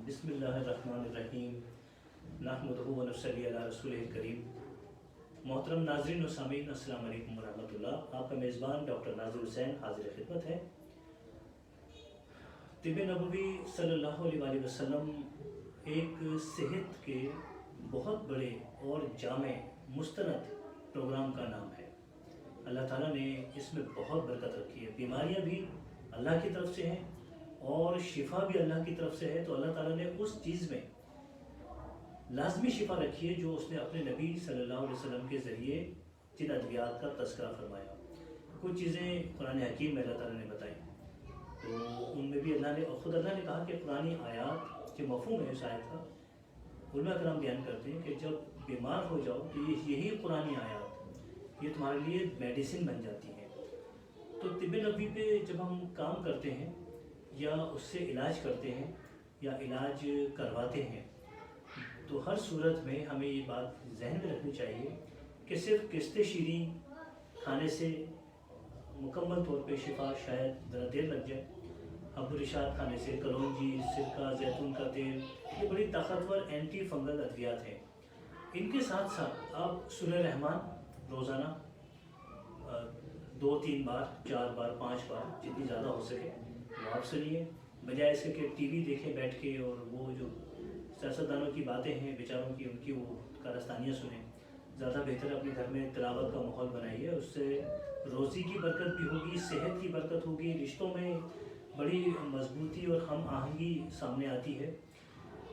बिस्मिल्लाहिर्रहमानिर्रहीम नहमदुहु व नसल्ली अला रसूलिल करीम। मोहतरम नाज़रीन व सामीन, अस्सलाम वालेकुम व रहमतुल्लाह। आपका मेज़बान डॉक्टर नाज़िर हुसैन हाज़िर खिदमत है। तिब्बे नबवी सल्लल्लाहु अलैहि वसल्लम एक सेहत के बहुत बड़े और जामे मुस्तनद प्रोग्राम का नाम है। अल्लाह ताला ने इसमें बहुत बरकत रखी है। बीमारियां भी अल्लाह की तरफ से हैं और शिफा भी अल्लाह की तरफ से है। तो अल्लाह ताला ने उस चीज़ में लाजमी शिफा रखी है जो उसने अपने नबी सल्लल्लाहु अलैहि वसल्लम के ज़रिए जिन अद्वियात का तज़किरा फरमाया। कुछ चीज़ें कुरान हकीम में अल्लाह ताला ने बताई, तो उनमें भी अल्लाह ने ख़ुद अल्लाह ने कहा कि कुरानी आयात जो मफ़हूम है इस आयत का, उलमा कराम बयान करते हैं कि जब बीमार हो जाओ तो यही कुरानी आयात ये तुम्हारे लिए मेडिसिन बन जाती है। तो तिब्बे नबवी पे जब हम काम करते हैं या उससे इलाज करते हैं या इलाज करवाते हैं, तो हर सूरत में हमें ये बात जहन में रखनी चाहिए कि सिर्फ किस्ते शीरीं खाने से मुकम्मल तौर पे शिफा शायद ज़रा देर लग जाए। अबुरिशात खाने से कलौंजी, सिरका, जैतून का तेल, ये बड़ी ताकतवर एंटी फंगल अद्वियात हैं। इनके साथ साथ आप सूरह रहमान रोज़ाना 2-3 बार, 4 बार, 5 बार, जितनी ज़्यादा हो सके वो आप सुनिए, बजाय इसके कि टीवी देखें बैठ के और वो जो सियासतदानों की बातें हैं बेचारों की, उनकी वो कारस्तानियाँ सुने। ज़्यादा बेहतर अपने घर में तिलावत का माहौल बनाइए, उससे रोज़ी की बरकत भी होगी, सेहत की बरकत होगी, रिश्तों में बड़ी मजबूती और हम आहंगी सामने आती है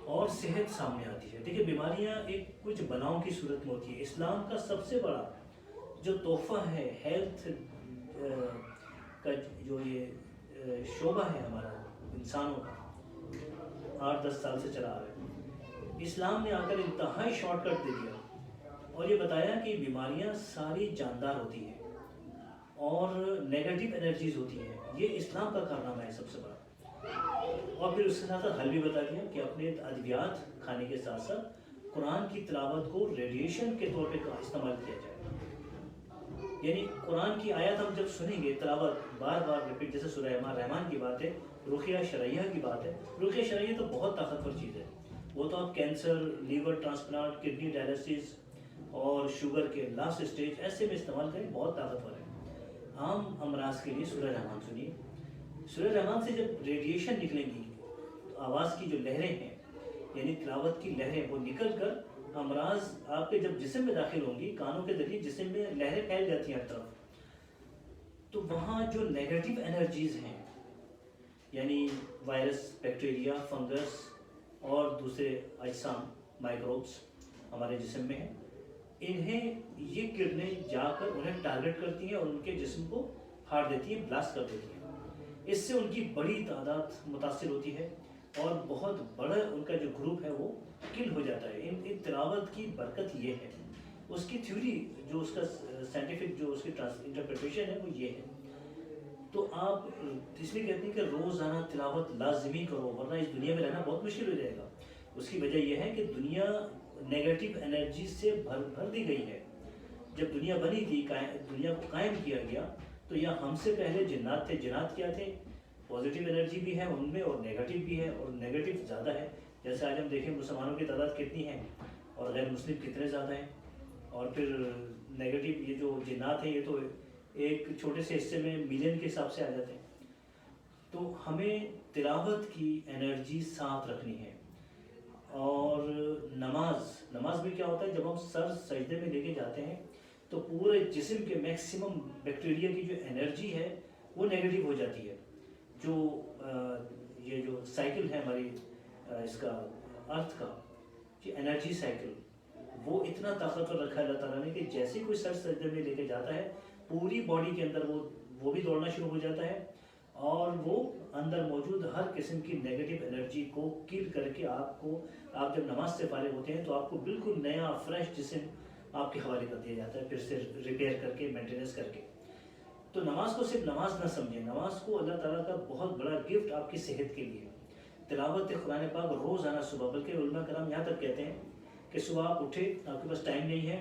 और सेहत सामने आती है। देखिए, बीमारियाँ एक कुछ बलाओं की सूरत में होती है। इस्लाम का सबसे बड़ा जो तोहफ़ा है हेल्थ का, जो ये शोबा है हमारा इंसानों का, 8-10 साल से चला आ रहा है, इस्लाम ने आकर इंतहाई शॉर्टकट दे दिया और ये बताया कि बीमारियां सारी जानदार होती हैं और नेगेटिव एनर्जीज होती हैं। ये इस्लाम का कारनामा है सबसे बड़ा। और फिर उसके साथ साथ हल भी बता दिया कि अपने अद्वियात खाने के साथ साथ कुरान की तिलावत को रेडिएशन के तौर पे इस्तेमाल किया जाए। यानी कुरान की आयत हम जब सुनेंगे, तिलावत बार बार रिपीट, जैसे सूरह रहमान की बात है, रुक़िया शरइया की बात है। रुक़िया शरइया तो बहुत ताकतवर चीज़ है। वो तो आप cancer, liver transplant, kidney dialysis और शुगर के लास्ट स्टेज ऐसे में इस्तेमाल करें, बहुत ताकतवर है। आम अमराज के लिए सूरह रहमान सुनिए। सूरह रहमान से जब रेडिएशन निकलेंगी तो आवाज़ की जो लहरें हैं, यानी तिलावत की लहरें, वो निकल कर अमराज आपके जब जिस्म में दाखिल होंगी, कानों के जरिए जिस्म में लहरें फैल जाती हैं हर तरफ, तो वहाँ जो नेगेटिव एनर्जीज हैं, यानी वायरस, बैक्टीरिया, फंगस और दूसरे अजसाम, माइक्रोब्स हमारे जिस्म में हैं, इन्हें ये किरणें जाकर उन्हें टारगेट करती हैं और उनके जिस्म को फाड़ देती हैं, ब्लास्ट कर देती हैं। इससे उनकी बड़ी तादाद मुतासिर होती है और बहुत बड़ा उनका जो ग्रुप है वो किल हो जाता है। इन तिलावत की बरकत ये है। उसकी थ्योरी जो उसका साइंटिफिक जो उसकी इंटरप्रिटेशन है वो ये है। तो आप इसलिए कहते हैं कि रोज़ाना तिलावत लाजमी करो, वरना इस दुनिया में रहना बहुत मुश्किल हो जाएगा। उसकी वजह यह है कि दुनिया नेगेटिव एनर्जी से भर दी गई है। जब दुनिया बनी थी, दुनिया को कायम किया गया, तो यह हमसे पहले जिन्नात थे। जिन्नात क्या थे? पॉजिटिव एनर्जी भी है उनमें और नेगेटिव भी है, और नेगेटिव ज़्यादा है। जैसे आज हम देखें मुसलमानों की तादाद कितनी है और गैर मुस्लिम कितने ज़्यादा हैं। और फिर नेगेटिव ये जो जिन्नात हैं, ये तो एक छोटे से हिस्से में मिलियन के हिसाब से आ जाते हैं। तो हमें तिलावत की एनर्जी साथ रखनी है। और नमाज में क्या होता है, जब हम सर सजदे में लेके जाते हैं तो पूरे जिस्म के मैक्सिमम बैक्टीरिया की जो एनर्जी है वो नेगेटिव हो जाती है। जो ये जो साइकिल है हमारी इसका अर्थ का कि एनर्जी साइकिल, वो इतना ताकतवर रखा है अल्लाह ताला ने कि जैसे कोई सर सजदे में लेके जाता है, पूरी बॉडी के अंदर वो भी दौड़ना शुरू हो जाता है और वो अंदर मौजूद हर किस्म की नेगेटिव एनर्जी को किल करके आप जब नमाज से फारिग होते हैं तो आपको बिल्कुल नया फ्रेश जिस्म आपके हवाले कर दिया जाता है, फिर से रिपेयर करके, मेंटेनेंस करके। तो नमाज को सिर्फ नमाज ना समझें, नमाज को अल्लाह ताला का बहुत बड़ा गिफ्ट आपकी सेहत के लिए। तिलावत कुरान पाक रोज़ाना सुबह, बल्कि उलमा कराम यहाँ तक कहते हैं कि सुबह आप उठे, आपके पास टाइम नहीं है,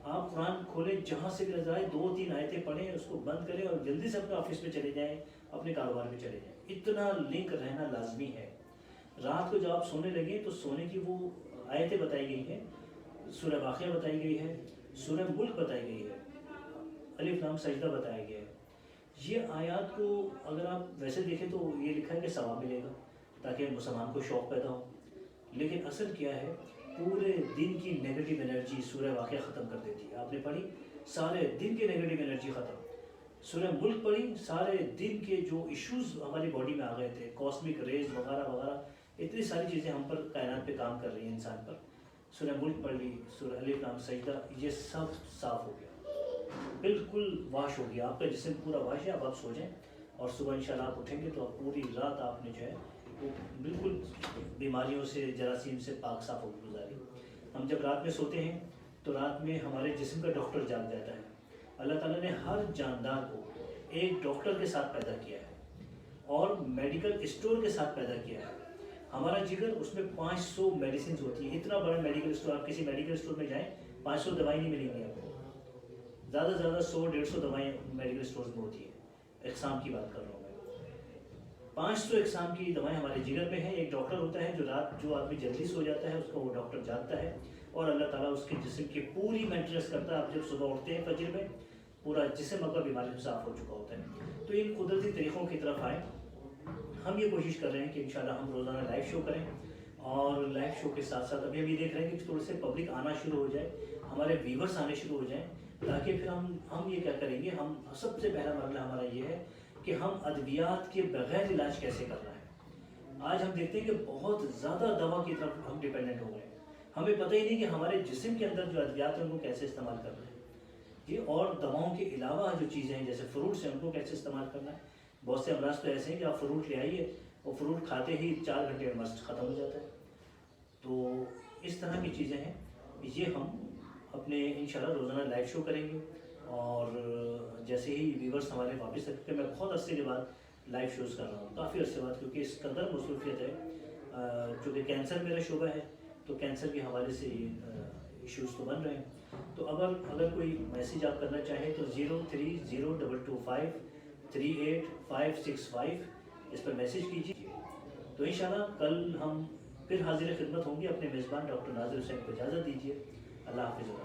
आप कुरान खोलें, जहाँ से भी नजर आए 2-3 आयतें पढ़ें, उसको बंद करें और जल्दी से अपने ऑफिस में चले जाएं, अपने कारोबार में चले जाएं। इतना लिंक रहना लाजमी है। رات کو جب آپ سونے لگیں تو سونے کی وہ آیتیں بتائی گئی ہیں، سورہ واقعہ بتائی گئی ہے، سورہ ملک بتائی گئی ہے، الف لام سجدہ بتایا گیا ہے۔ یہ آیات کو اگر آپ ویسے دیکھیں تو یہ لکھا ہے کہ ثواب ملے گا تاکہ مسلمان کو شوق پیدا ہو، لیکن اصل کیا ہے، پورے دن کی نیگیٹو انرجی سورہ واقعہ ختم کر دیتی ہے۔ آپ نے پڑھی، سارے دن کی نیگیٹو انرجی ختم۔ سورہ ملک پڑھی، سارے دن کے جو ایشوز ہماری باڈی میں آ گئے تھے، کاسمک ریز وغیرہ وغیرہ، اتنی ساری چیزیں ہم پر کائنات پہ کام کر رہی ہیں انسان پر، سورہ ملک پڑھ لی، سورہ الف لام سجدہ، یہ سب صاف ہو گیا، بالکل واش ہو گیا، آپ کا جسم پورا واش ہے۔ اب آپ سو جائیں اور صبح انشاءاللہ آپ اٹھیں گے تو آپ پوری رات آپ نے جو ہے وہ بالکل بیماریوں سے، جراثیم سے پاک صاف ہو گزاری۔ ہم جب رات میں سوتے ہیں تو رات میں ہمارے جسم کا ڈاکٹر جاگ جاتا ہے۔ اللہ تعالیٰ نے ہر جاندار کو ایک ڈاکٹر کے ساتھ پیدا کیا ہے اور میڈیکل اسٹور کے ساتھ پیدا کیا ہے۔ ہمارا جگر، اس میں 500 میڈیسنز ہوتی ہیں، اتنا بڑا میڈیکل اسٹور، آپ کسی میڈیکل اسٹور میں جائیں 500 دوائی نہیں ملیں گی آپ کو، زیادہ سے زیادہ 100-150 دوائیں میڈیکل اسٹورز میں ہوتی ہیں، اقسام کی بات کر رہا ہوں میں۔ 500 اقسام کی دوائیں ہمارے جگر میں ہیں۔ ایک ڈاکٹر ہوتا ہے جو آدمی جلدی سو جاتا ہے اس کو وہ ڈاکٹر جاگتا ہے اور اللہ تعالیٰ اس کے جسم کی پوری مینٹیننس کرتا ہے۔ آپ جب صبح اٹھتے ہیں فجر میں، پورا جسم آپ کا بیماری سے صاف ہو چکا ہوتا ہے۔ تو ان قدرتی طریقوں کی طرف آئیں۔ ہم یہ کوشش کر رہے ہیں کہ انشاءاللہ ہم روزانہ لائیو شو کریں، اور لائیو شو کے ساتھ ساتھ ابھی یہ دیکھ رہے ہیں کہ تھوڑے سے پبلک آنا شروع ہو جائے، ہمارے ویورز آنے شروع ہو جائیں، تاکہ پھر ہم یہ کیا کریں گے، ہم سب سے پہلا مرحلہ ہمارا یہ ہے کہ ہم ادویات کے بغیر علاج کیسے کرنا ہے۔ آج ہم دیکھتے ہیں کہ بہت زیادہ دوا کی طرف ہم ڈیپینڈنٹ ہو گئے ہیں، ہمیں پتہ ہی نہیں کہ ہمارے جسم کے اندر جو ادویات ہیں ان کو کیسے استعمال کرنا ہے جی، اور دواؤں کے علاوہ جو چیزیں ہیں جیسے فروٹس ہیں ان کو کیسے استعمال کرنا ہے۔ بہت سے امراض تو ایسے ہیں کہ آپ فروٹ لے آئیے، وہ فروٹ کھاتے ہی 4 گھنٹے میں مست ختم ہو جاتا ہے۔ تو اس طرح کی چیزیں ہیں، یہ ہم اپنے انشاءاللہ روزانہ لائیو شو کریں گے، اور جیسے ہی ویورز ہمارے واپس آتے ہیں، میں بہت عرصے کے بعد لائیو شوز کر رہا ہوں، کافی عرصے بعد، کیونکہ اس قدر مصروفیت ہے، چونکہ کینسر میرا شعبہ ہے تو کینسر کے حوالے سے ایشوز تو بن رہے ہیں۔ تو اگر کوئی میسیج آپ کرنا چاہیں تو 0302253865 اس پر میسیج کیجیے۔ تو انشاءاللہ کل ہم پھر حاضر خدمت ہوں گے۔ اپنے میزبان ڈاکٹر ناظر حسین کو اجازت دیجیے۔ اللہ حافظ۔